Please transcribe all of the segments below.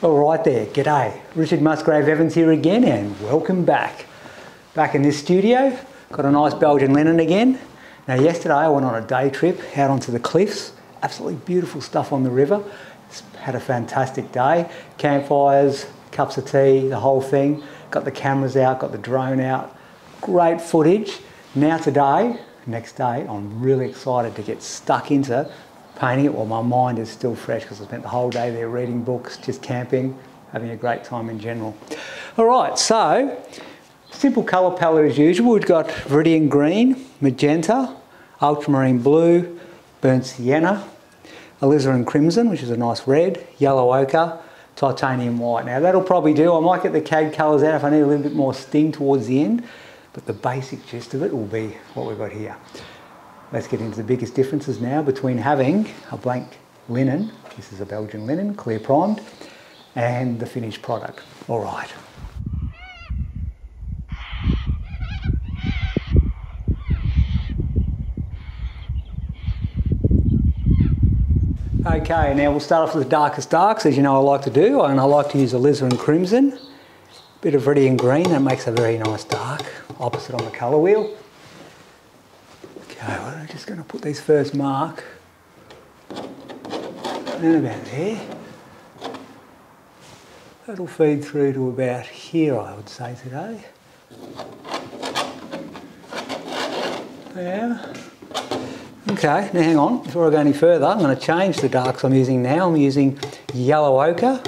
All right there, g'day. Richard Musgrave-Evans here again and welcome back. Back in this studio, got a nice Belgian linen again. Now yesterday I went on a day trip out onto the cliffs. Absolutely beautiful stuff on the river. Had a fantastic day. Campfires, cups of tea, the whole thing. Got the cameras out, got the drone out. Great footage. Now today, next day, I'm really excited to get stuck into painting it while my mind is still fresh because I spent the whole day there reading books, just camping, having a great time in general. All right, so simple colour palette as usual. We've got Viridian Green, Magenta, Ultramarine Blue, Burnt Sienna, Alizarin Crimson, which is a nice red, Yellow Ochre, Titanium White. Now that'll probably do. I might get the CAD colours out if I need a little bit more sting towards the end, but the basic gist of it will be what we've got here. Let's get into the biggest differences now between having a blank linen, this is a Belgian linen, clear primed, and the finished product. All right. Okay, now we'll start off with the darkest darks, as you know I like to do, and I like to use Alizarin Crimson, bit of Viridian Green, that makes a very nice dark, opposite on the colour wheel. Okay, well, I'm just going to put this first mark and about there. That'll feed through to about here, I would say, today. Yeah. Okay, now hang on, before I go any further, I'm going to change the darks I'm using now. I'm using Yellow Ochre,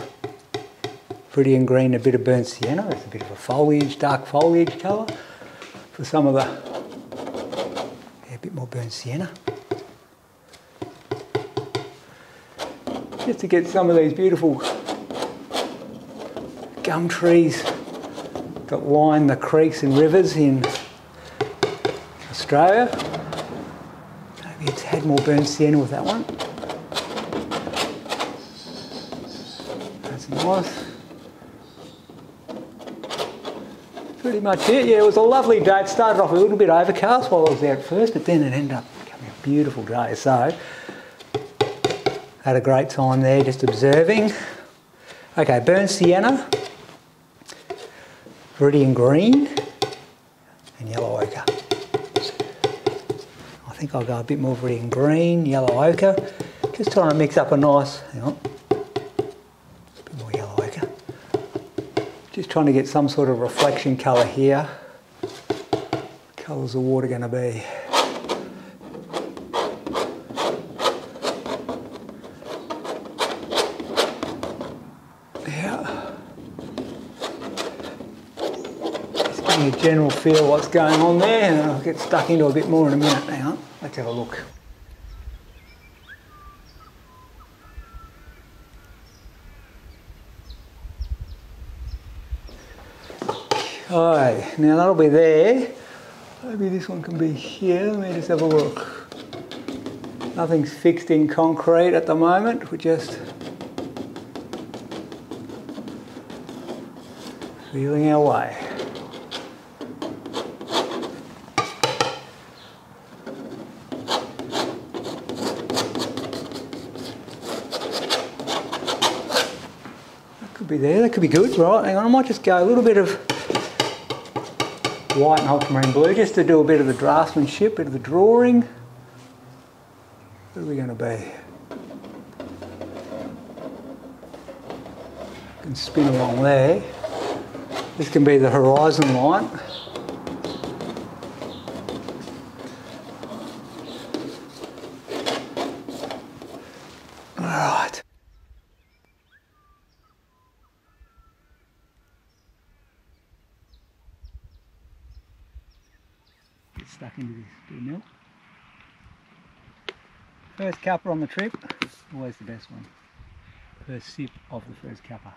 Viridian Green, a bit of Burnt Sienna. It's a bit of a foliage, dark foliage colour for some of the a bit more Burnt Sienna. Just to get some of these beautiful gum trees that line the creeks and rivers in Australia. Maybe a tad more Burnt Sienna with that one. That's nice. Pretty much it. Yeah, it was a lovely day. It started off a little bit overcast while I was there at first, but then it ended up becoming a beautiful day. So, had a great time there just observing. Okay, Burnt Sienna, Viridian Green, and Yellow Ochre. I think I'll go a bit more Viridian Green, Yellow Ochre. Just trying to mix up a nice, hang on. Just trying to get some sort of reflection colour here. What colour's the water going to be? Yeah. Just getting a general feel of what's going on there, and I'll get stuck into a bit more in a minute. Hang on, let's have a look. Alright, now that'll be there. Maybe this one can be here. Let me just have a look. Nothing's fixed in concrete at the moment. We're just feeling our way. That could be there. That could be good. Right, hang on. I might just go a little bit of white and ultramarine blue just to do a bit of the draftsmanship, bit of the drawing. What are we going to be? I can spin along there. This can be the horizon line. Alright. Stuck into this bit of milk. First cuppa on the trip, always the best one. First sip of the first cuppa.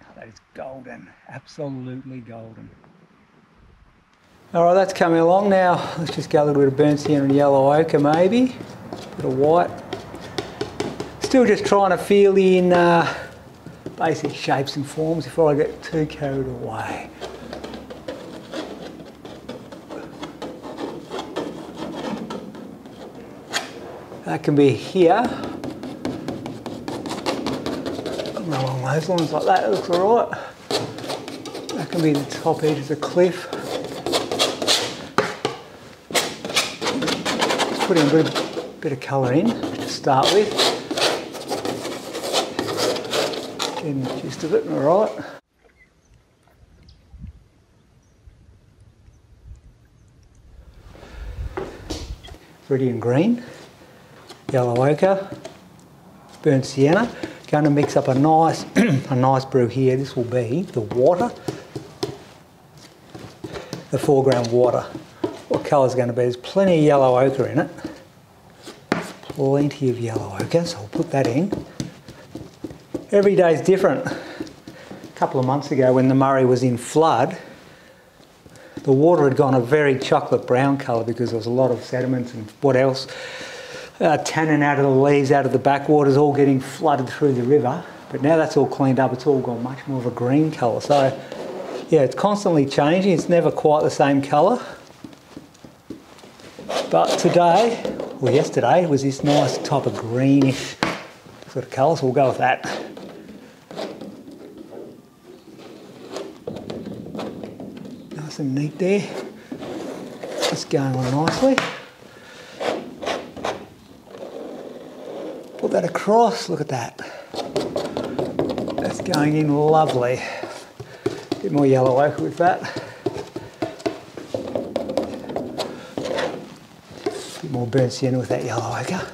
Oh, that is golden, absolutely golden. Alright, that's coming along now. Let's just go a little bit of Burnt Sienna and Yellow Ochre maybe. A bit of white. Still just trying to feel in basic shapes and forms before I get too carried away. That can be here. Something along those lines like that, it looks alright. That can be the top edge of the cliff. Just putting a bit of colour in to start with. Getting the gist of it, alright. Viridian green, yellow ochre, burnt sienna. Going to mix up a nice, a nice brew here. This will be the water, the foreground water. What colour is going to be? There's plenty of yellow ochre in it. Plenty of yellow ochre, so I'll put that in. Every day is different. A couple of months ago when the Murray was in flood, the water had gone a very chocolate brown colour because there was a lot of sediments and what else. Tannin out of the leaves, out of the backwaters, all getting flooded through the river. But now that's all cleaned up, it's all gone much more of a green colour. So yeah, it's constantly changing, it's never quite the same colour. But today, or yesterday, was this nice type of greenish sort of colour, so we'll go with that. Nice and neat there. Just going on nicely. Put that across, look at that. That's going in lovely. A bit more yellow ochre with that. A bit more burnt sienna with that yellow ochre.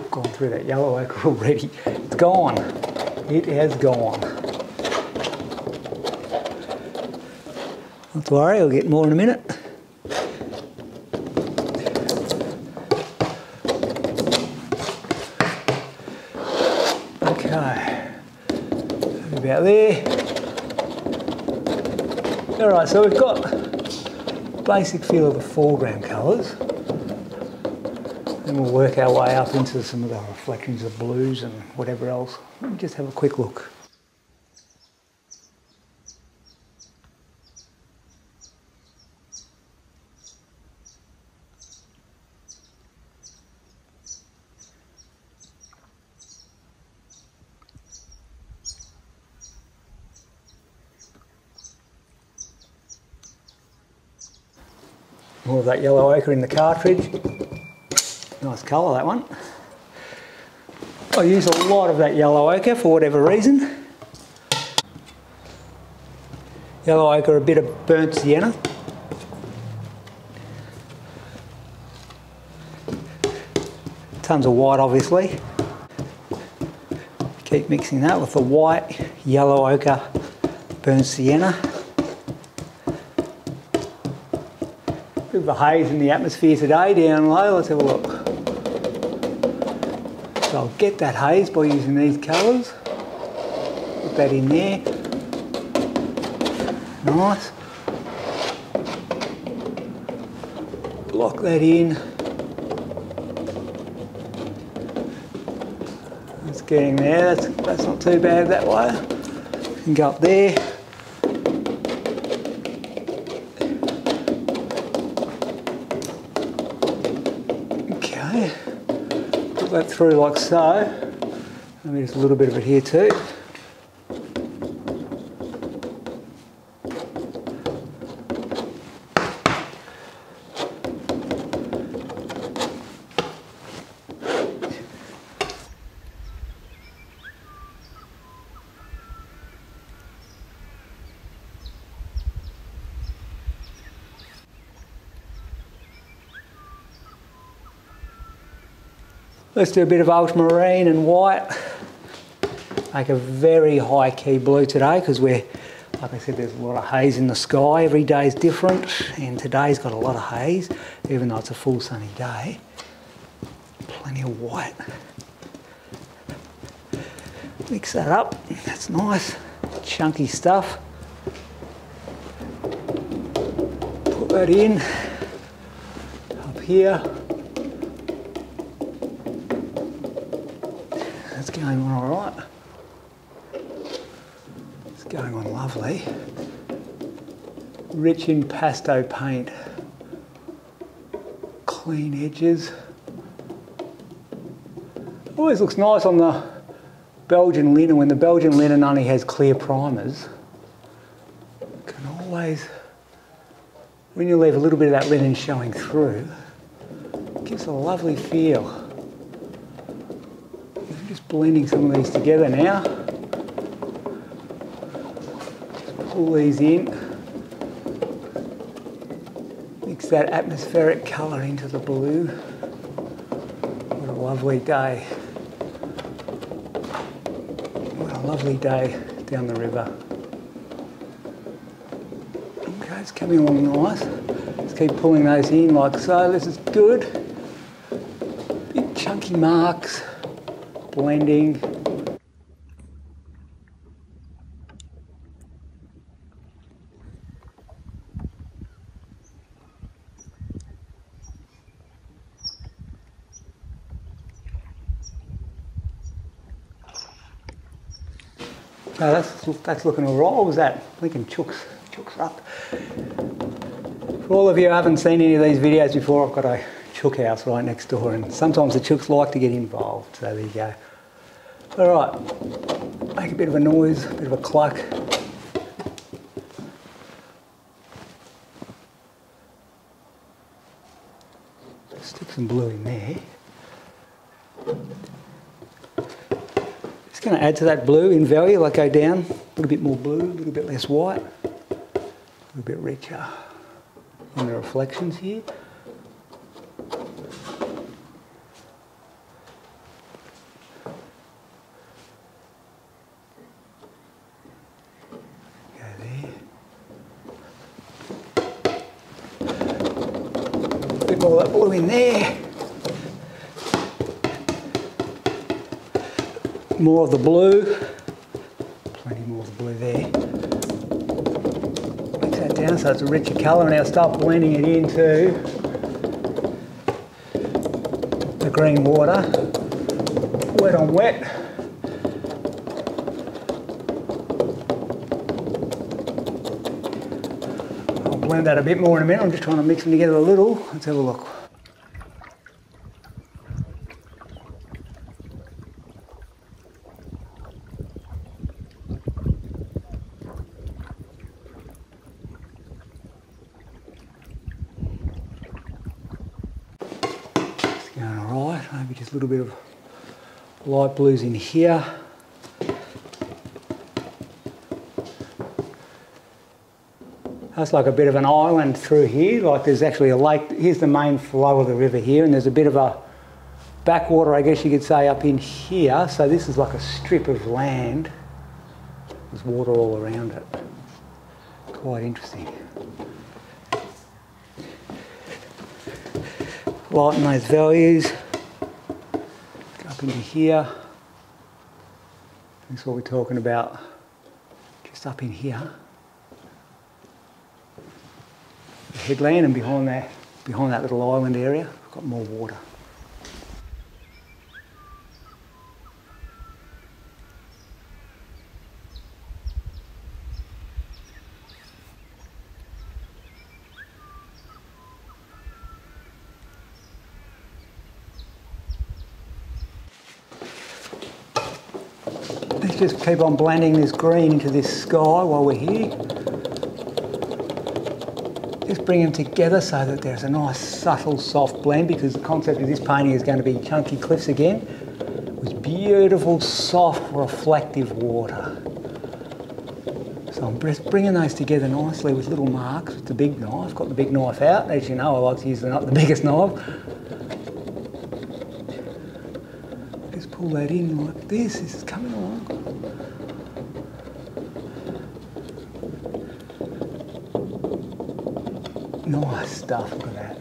Gone through that yellow ochre already. It's gone. It has gone. Not to worry, I'll get more in a minute. Okay, about there. Alright, so we've got a basic feel of the foreground colours. Then we'll work our way up into some of the reflections of blues and whatever else. Let me just have a quick look. More of that yellow ochre in the cartridge. Nice colour, that one. I use a lot of that yellow ochre for whatever reason. Yellow ochre, a bit of burnt sienna. Tons of white, obviously. Keep mixing that with the white, yellow ochre, burnt sienna. Bit of a haze in the atmosphere today down low, let's have a look. So I'll get that haze by using these colours. Put that in there. Nice. Block that in. It's getting there, that's not too bad that way. You can go up there. Put that through like so. Maybe just a little bit of it here too. Let's do a bit of ultramarine and white. Make a very high key blue today because we're, like I said, there's a lot of haze in the sky. Every day is different and today's got a lot of haze, even though it's a full sunny day. Plenty of white. Mix that up, that's nice, chunky stuff. Put that in, up here. That's going on all right. It's going on lovely. Rich impasto paint. Clean edges. Always looks nice on the Belgian linen when the Belgian linen only has clear primers. Can always, when you leave a little bit of that linen showing through, it gives a lovely feel. I'm just blending some of these together now. Just pull these in. Mix that atmospheric colour into the blue. What a lovely day. What a lovely day down the river. Okay, it's coming along nice. Let's keep pulling those in like so. This is good. Big chunky marks. Blending. No, that's looking all right. What was that? Thinking chooks up. For all of you who haven't seen any of these videos before, I've got a chook house right next door, and sometimes the chooks like to get involved. So there you go. All right, make a bit of a noise, a bit of a cluck. Stick some blue in there. Just going to add to that blue in value, like go down, a little bit more blue, a little bit less white, a little bit richer in the reflections here. Go there. A bit more of that blue in there. More of the blue, plenty more of the blue there. Mix that down so it's a richer colour, and now start blending it into the green water. Wet on wet. I'll blend that a bit more in a minute. I'm just trying to mix them together a little. Let's have a look. Maybe just a little bit of light blues in here. That's like a bit of an island through here, like there's actually a lake. Here's the main flow of the river here, and there's a bit of a backwater, I guess you could say, up in here. So this is like a strip of land. There's water all around it. Quite interesting. Lighten those values. Up into here. That's what we're talking about. Just up in here. The headland, and behind that little island area, we've got more water. Let's just keep on blending this green into this sky while we're here. Just bring them together so that there's a nice subtle soft blend, because the concept of this painting is going to be chunky cliffs again with beautiful soft reflective water. So I'm just bringing those together nicely with little marks with the big knife. Got the big knife out. As you know, I like to use the biggest knife. Just pull that in like this. This is coming along. Nice stuff, look at that.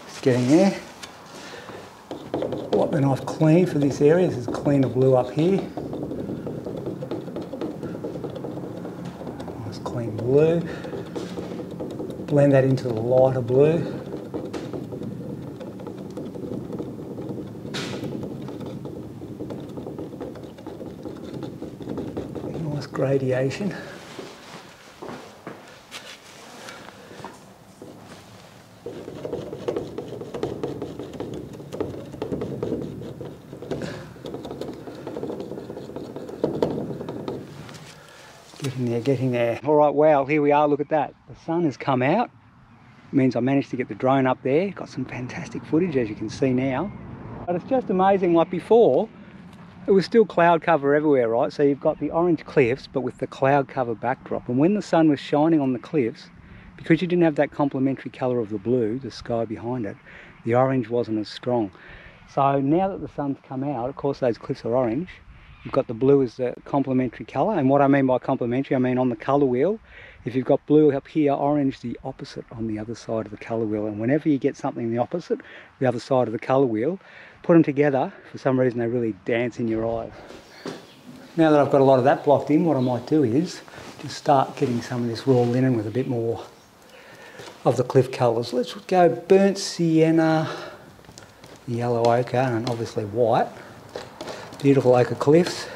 It's getting there. Wipe the knife clean for this area. This is cleaner blue up here. Nice clean blue. Blend that into the lighter blue. Gradation. Getting there. All right, wow, here we are, look at that. The sun has come out. It means I managed to get the drone up there. Got some fantastic footage, as you can see now. But it's just amazing, like before, it was still cloud cover everywhere, right? So you've got the orange cliffs, but with the cloud cover backdrop. And when the sun was shining on the cliffs, because you didn't have that complementary colour of the blue, the sky behind it, the orange wasn't as strong. So now that the sun's come out, of course those cliffs are orange. You've got the blue as the complementary colour, and what I mean by complementary, I mean on the colour wheel. If you've got blue up here, orange the opposite on the other side of the colour wheel. And whenever you get something the opposite, the other side of the colour wheel, put them together, for some reason they really dance in your eyes. Now that I've got a lot of that blocked in, what I might do is just start getting some of this raw linen with a bit more of the cliff colours. Let's go burnt sienna, yellow ochre, and obviously white. Beautiful ochre cliffs.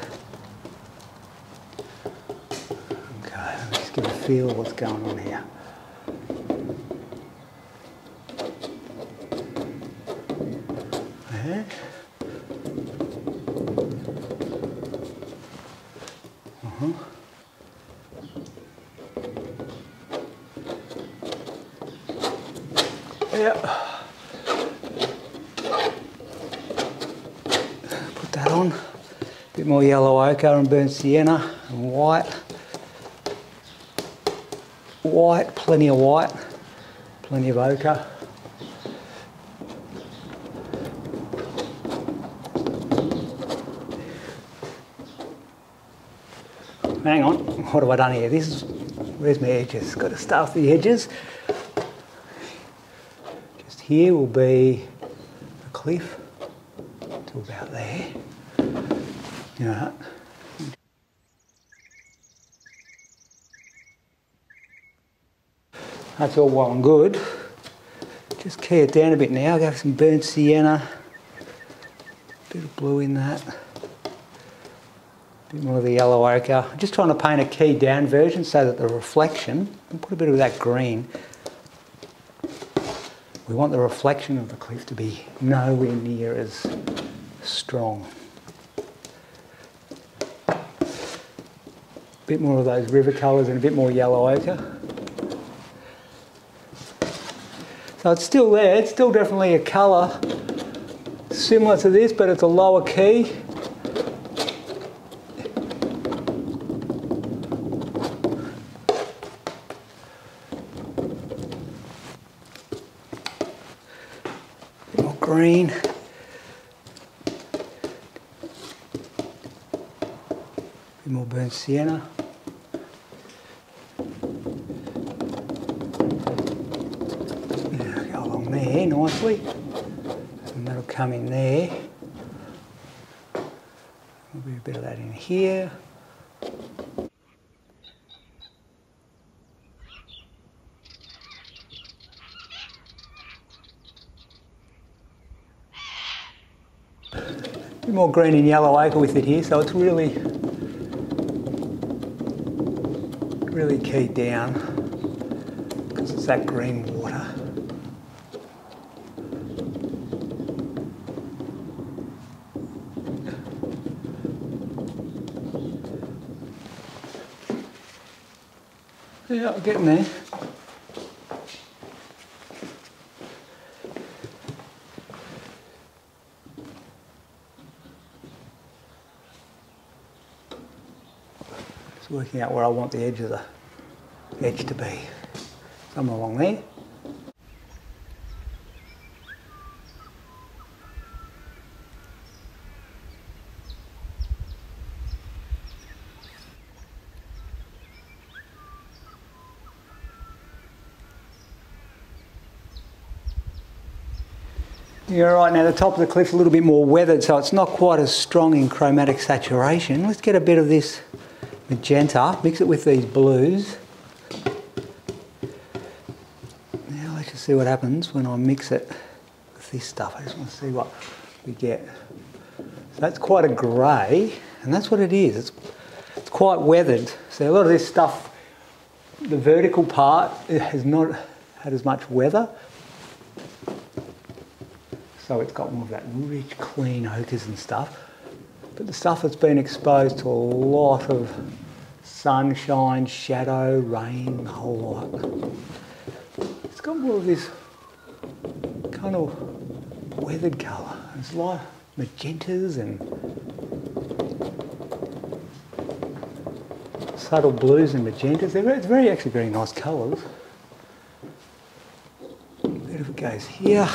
Okay, let's just give a feel of what's going on here. Yeah. Yeah. Put that on. A bit more yellow ochre and burnt sienna and white. White, plenty of white, plenty of ochre. Hang on, what have I done here? Where's my edges? Got to start with the edges. Just here will be the cliff to about there. You know that. That's all well and good. Just key it down a bit now. Go for some burnt sienna. Bit of blue in that. Bit more of the yellow ochre. I'm just trying to paint a key down version so that the reflection, and put a bit of that green. We want the reflection of the cliff to be nowhere near as strong. Bit more of those river colours and a bit more yellow ochre. So it's still there, it's still definitely a colour similar to this, but it's a lower key. A bit more green. A bit more burnt sienna. There nicely, and that'll come in there. There'll be a bit of that in here. A bit more green and yellow ochre with it here, so it's really keyed down because it's that green water. Yeah, I'm getting there. Just working out where I want the edge of the edge to be. Somewhere along there. Yeah, right, now the top of the cliff's a little bit more weathered, so it's not quite as strong in chromatic saturation. Let's get a bit of this magenta, mix it with these blues. Now let's just see what happens when I mix it with this stuff. I just want to see what we get. So that's quite a grey, and that's what it is. It's quite weathered. So a lot of this stuff, the vertical part, it has not had as much weather. So it's got more of that rich, clean ochres and stuff. But the stuff that's been exposed to a lot of sunshine, shadow, rain, the whole lot. It's got more of this kind of weathered colour. There's a lot of magentas and subtle blues and magentas. It's actually very nice colours. A bit of it goes here.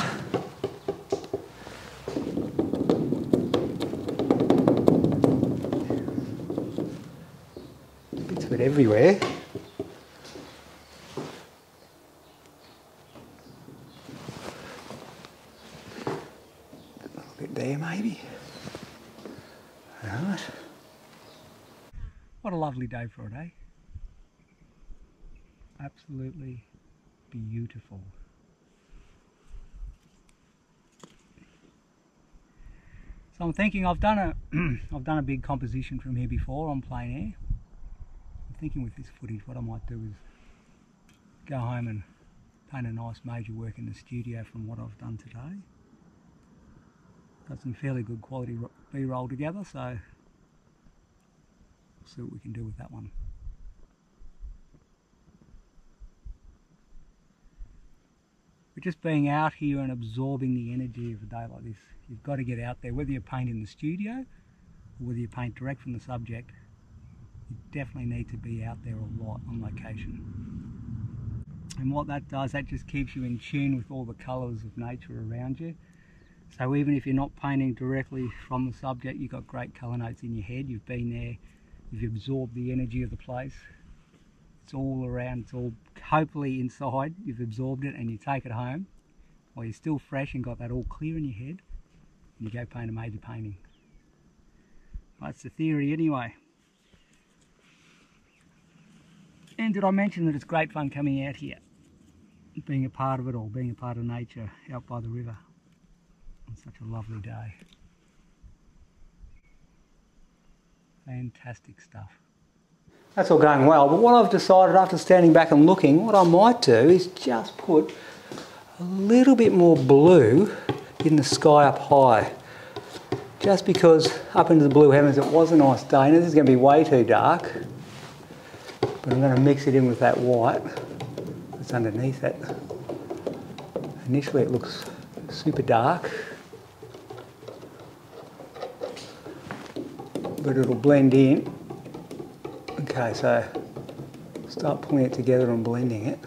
Bits of it everywhere. A little bit there maybe. Right. What a lovely day for a day. Absolutely beautiful. So I'm thinking I've done a big composition from here before on plein air. I'm thinking with this footage what I might do is go home and paint a nice major work in the studio from what I've done today. Got some fairly good quality B-roll together, so we'll see what we can do with that one. But just being out here and absorbing the energy of a day like this, you've got to get out there, whether you paint in the studio or whether you paint direct from the subject. You definitely need to be out there a lot on location. And what that does, that just keeps you in tune with all the colours of nature around you. So even if you're not painting directly from the subject, you've got great colour notes in your head, you've been there, you've absorbed the energy of the place. It's all around, it's all hopefully inside, you've absorbed it and you take it home while you're still fresh and got that all clear in your head, and you go paint a major painting. That's the theory anyway. And did I mention that it's great fun coming out here, being a part of it all, being a part of nature out by the river on such a lovely day. Fantastic stuff. That's all going well, but what I've decided after standing back and looking, what I might do is just put a little bit more blue in the sky up high. Just because up into the blue heavens it was a nice day. Now this is going to be way too dark, but I'm going to mix it in with that white that's underneath it. Initially it looks super dark, but it'll blend in. Okay, so start pulling it together and blending it.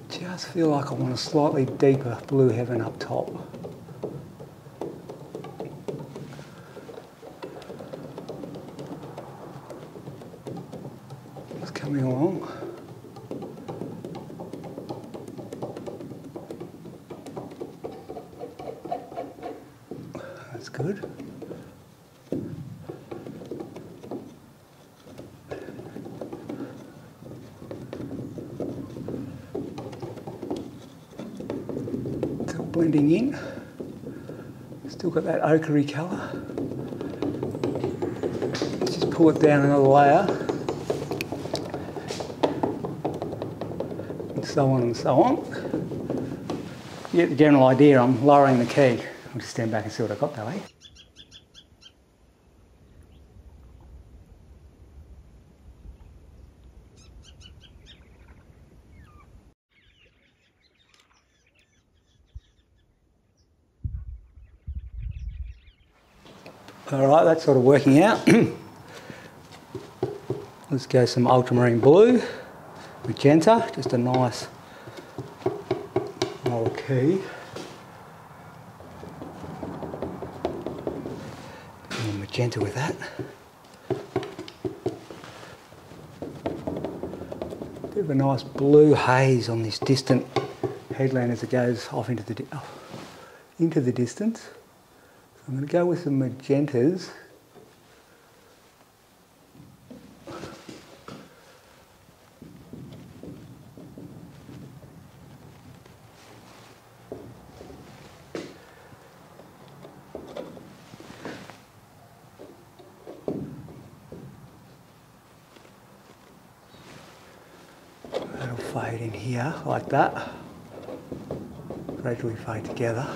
Just feel like I want a slightly deeper blue heaven up top. Just coming along. That's good. Blending in, still got that ochre colour. Let's just pull it down another layer, and so on and so on. You get the general idea. I'm lowering the key. I'll just stand back and see what I got that way. Alright, that's sort of working out. Let's go some ultramarine blue, magenta, just a nice old key. And magenta with that. Bit of a nice blue haze on this distant headland as it goes off into the distance. I'm going to go with some magentas. That'll fade in here like that. Gradually fade together.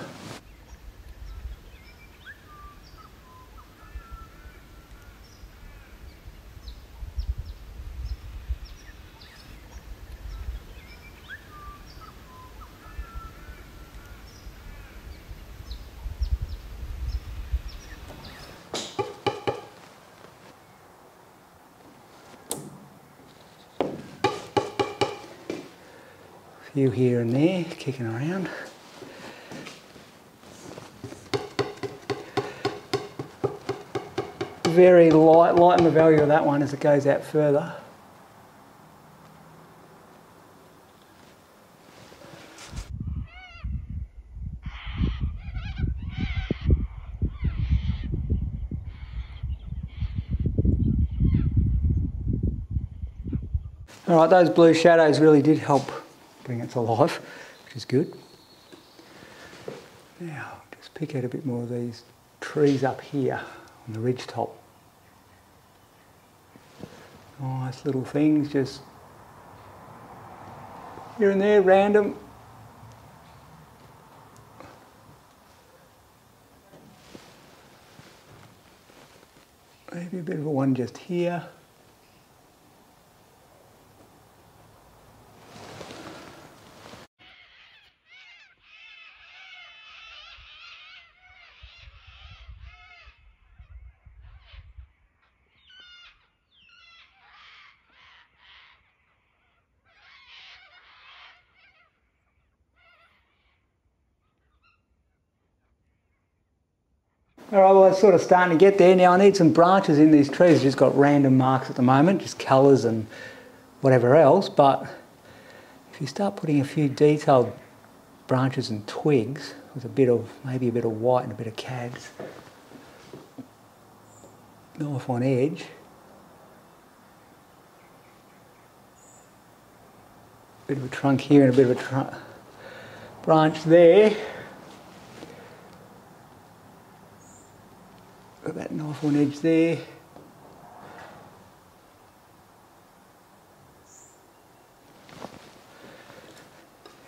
A few here and there, kicking around. Very lighten the value of that one as it goes out further. Alright, those blue shadows really did help bring it to life, which is good. Now, just pick out a bit more of these trees up here on the ridge top. Nice little things, just here and there, random. Maybe a bit of a one just here. Alright, well it's sort of starting to get there. Now I need some branches in these trees. I've just got random marks at the moment, just colours and whatever else, but if you start putting a few detailed branches and twigs with a bit of, maybe a bit of white and a bit of cads, knife on edge, bit of a trunk here and a bit of a branch there. Got that knife on edge there.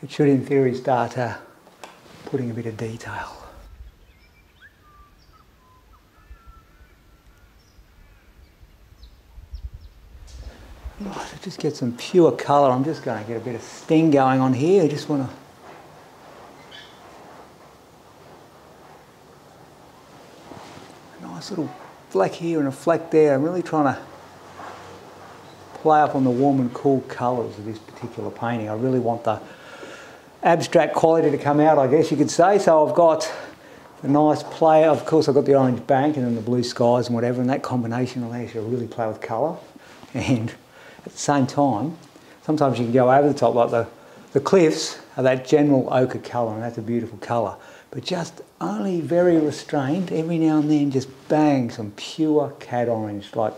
It should in theory start putting a bit of detail. Right, so just get some pure colour. I'm just going to get a bit of sting going on here. I just want to little fleck here and a fleck there. I'm really trying to play up on the warm and cool colours of this particular painting. I really want the abstract quality to come out, I guess you could say. So I've got the nice play, of course I've got the orange bank and then the blue skies and whatever, and that combination allows you to really play with colour. And at the same time, sometimes you can go over the top, like the cliffs are that general ochre colour, and that's a beautiful colour. But just only very restrained, every now and then just bang, some pure cad orange. Like,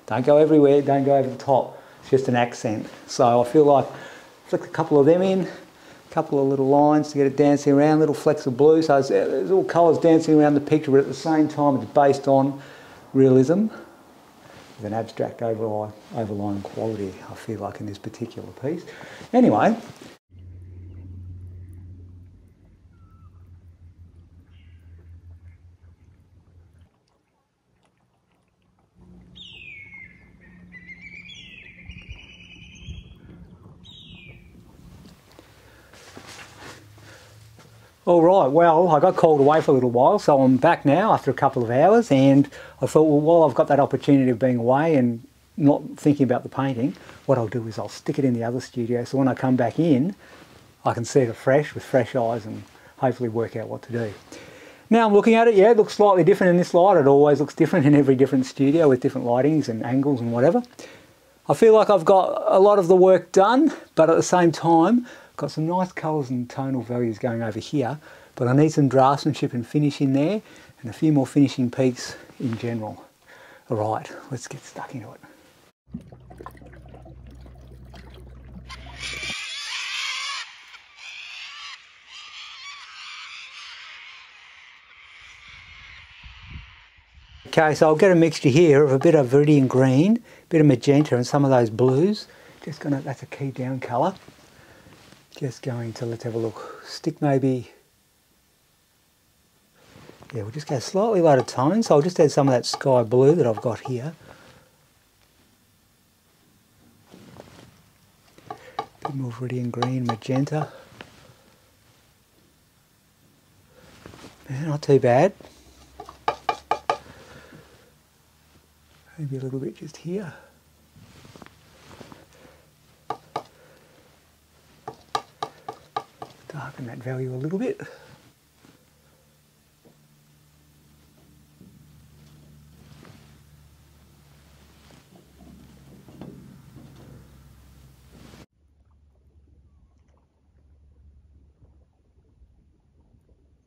don't go everywhere, don't go over the top, it's just an accent. So I feel like flick a couple of them in, a couple of little lines to get it dancing around, little flecks of blue, so there's all colours dancing around the picture, but at the same time it's based on realism with an abstract overlying quality, I feel like, in this particular piece. Anyway, all right, well, I got called away for a little while, so I'm back now after a couple of hours, and I thought, well, while I've got that opportunity of being away and not thinking about the painting, what I'll do is I'll stick it in the other studio, so when I come back in, I can see it afresh with fresh eyes and hopefully work out what to do. Now I'm looking at it, yeah, it looks slightly different in this light. It always looks different in every different studio with different lightings and angles and whatever. I feel like I've got a lot of the work done, but at the same time, got some nice colours and tonal values going over here, but I need some draftsmanship and finish in there, and a few more finishing peaks in general. All right, let's get stuck into it. Okay, so I'll get a mixture here of a bit of viridian green, a bit of magenta and some of those blues. Just gonna, that's a key down colour. Just going to, let's have a look, stick maybe, yeah, we'll just go slightly lighter tone, so I'll just add some of that sky blue that I've got here. A bit more viridian green, magenta. Yeah, not too bad. Maybe a little bit just here. darken that value a little bit.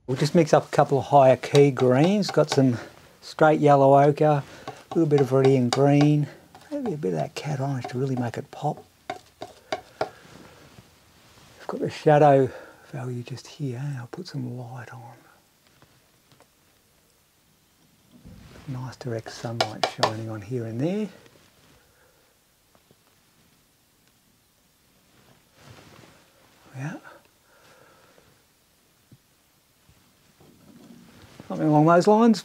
We'll just mix up a couple of higher key greens. Got some straight yellow ochre, a little bit of viridian green, maybe a bit of that cat orange to really make it pop. I've got the shadow value just here. I'll put some light on. Nice direct sunlight shining on here and there. Yeah. Something along those lines.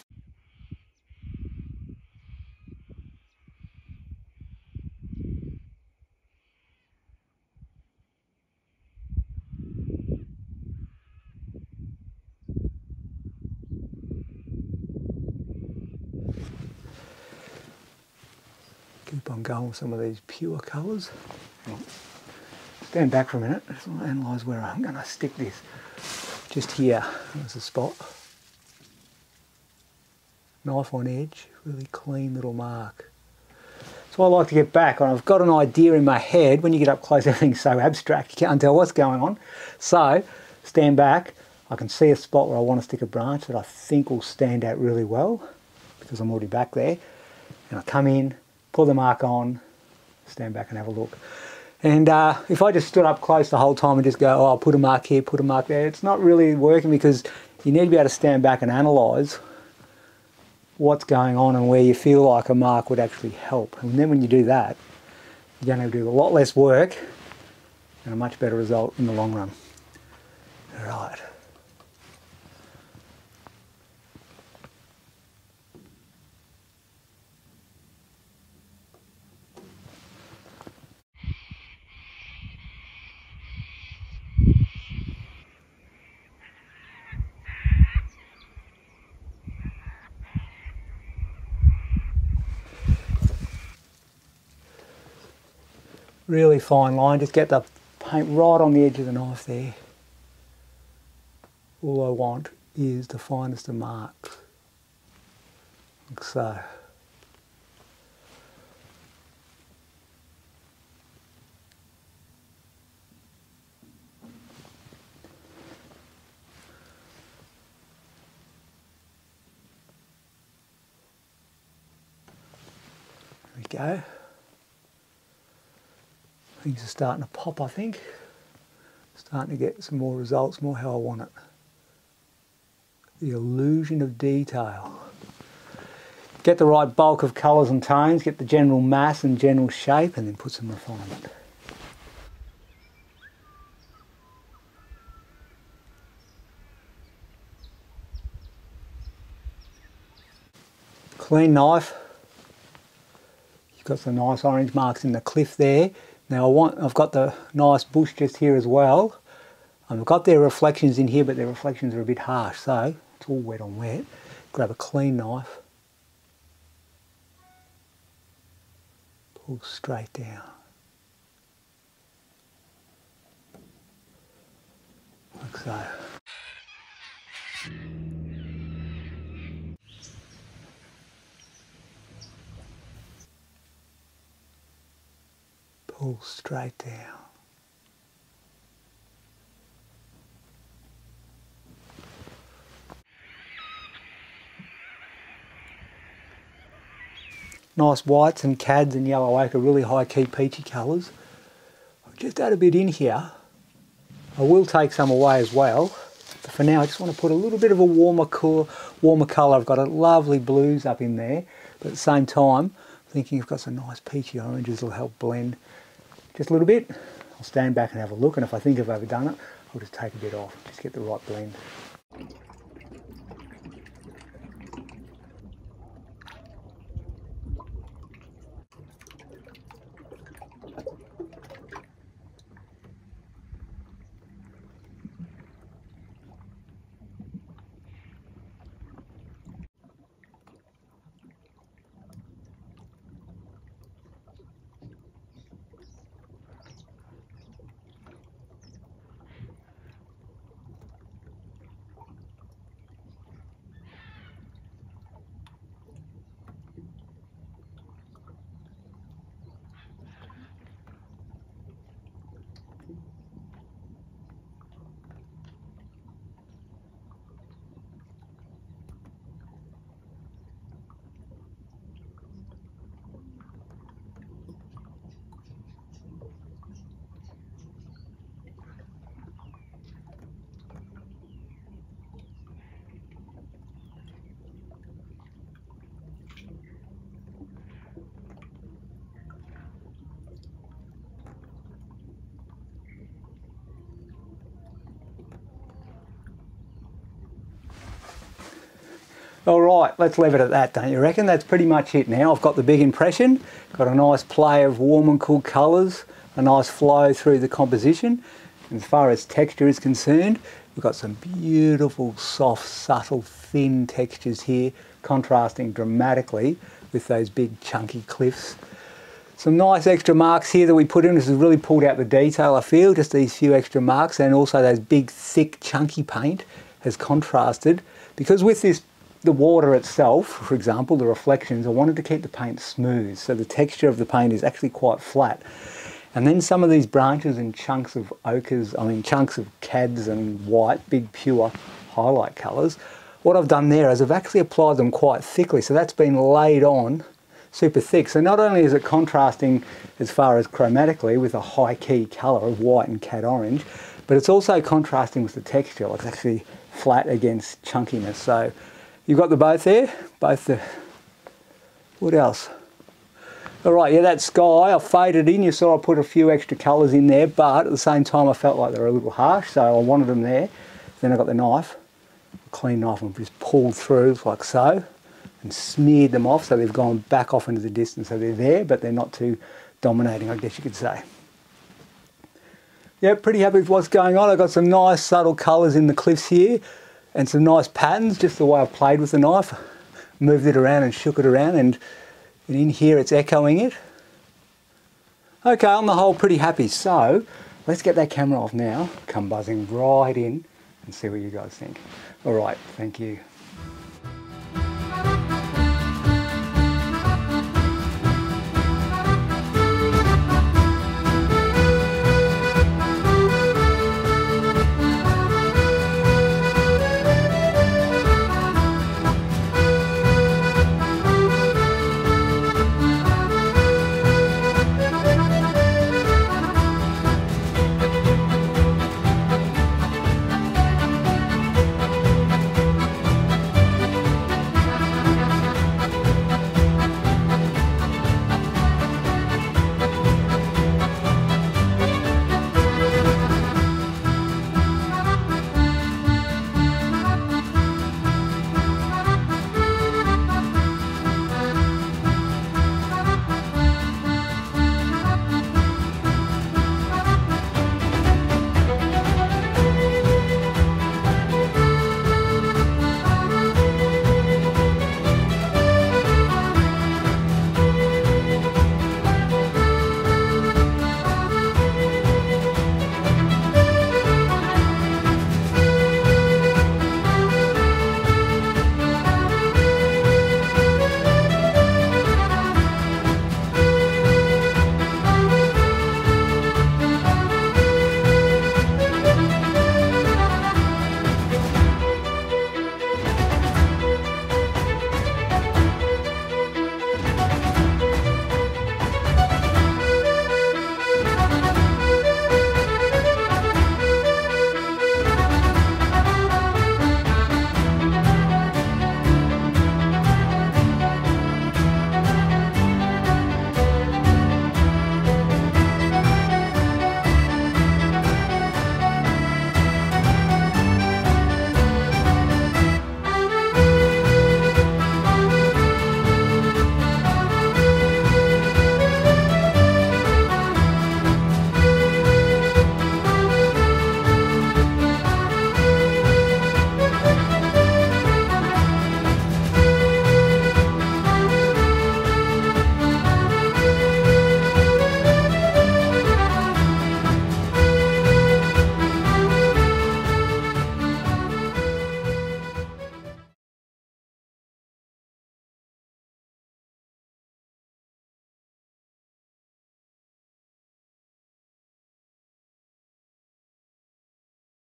Keep on going with some of these pure colours. Stand back for a minute, just want to analyse where I'm going to stick this. Just here, there's a spot. Knife on edge, really clean little mark. So I like to get back, and I've got an idea in my head. When you get up close, everything's so abstract, you can't tell what's going on. So, stand back, I can see a spot where I want to stick a branch that I think will stand out really well, because I'm already back there. And I come in, pull the mark on, stand back and have a look. And if I just stood up close the whole time and just go, oh, I'll put a mark here, put a mark there, it's not really working, because you need to be able to stand back and analyse what's going on and where you feel like a mark would actually help. And then when you do that, you're going to do a lot less work and a much better result in the long run. All right. Really fine line, just get the paint right on the edge of the knife there. All I want is the finest of marks, like so. There we go. Things are starting to pop, I think. Starting to get some more results, more how I want it. The illusion of detail. Get the right bulk of colours and tones, get the general mass and general shape, and then put some refinement. Clean knife. You've got some nice orange marks in the cliff there. Now I've got the nice bush just here as well. I've got their reflections in here, but their reflections are a bit harsh, so it's all wet on wet. Grab a clean knife, pull straight down. Like so. Pull straight down. Nice whites and cads and yellow ochre, really high key peachy colours. I'll just add a bit in here. I will take some away as well, but for now I just want to put a little bit of a warmer colour. I've got a lovely blues up in there, but at the same time I'm thinking I've got some nice peachy oranges that'll help blend just a little bit. I'll stand back and have a look, and if I think I've overdone it, I'll just take a bit off, just get the right blend. All right, let's leave it at that, don't you reckon? That's pretty much it now. I've got the big impression, got a nice play of warm and cool colours, a nice flow through the composition. As far as texture is concerned, we've got some beautiful, soft, subtle, thin textures here, contrasting dramatically with those big chunky cliffs. Some nice extra marks here that we put in. This has really pulled out the detail, I feel, just these few extra marks, and also those big, thick, chunky paint has contrasted. Because with this, the water itself, for example, the reflections, I wanted to keep the paint smooth, so the texture of the paint is actually quite flat. And then some of these branches and chunks of ochres, chunks of cads and white, big pure highlight colours, what I've done there is I've actually applied them quite thickly, so that's been laid on super thick. So not only is it contrasting as far as chromatically with a high key colour of white and cad orange, but it's also contrasting with the texture, like it's actually flat against chunkiness. So you've got the both there, what else? All right, yeah, that sky, I faded in. You saw I put a few extra colours in there, but at the same time I felt like they were a little harsh, so I wanted them there. Then I got the knife, a clean knife, and just pulled through like so, and smeared them off so they've gone back off into the distance. So they're there, but they're not too dominating, I guess you could say. Yeah, pretty happy with what's going on. I've got some nice subtle colours in the cliffs here, and some nice patterns, just the way I've played with the knife. Moved it around and shook it around, and in here it's echoing it. Okay, on the whole, pretty happy. So let's get that camera off now, come buzzing right in and see what you guys think. All right, thank you.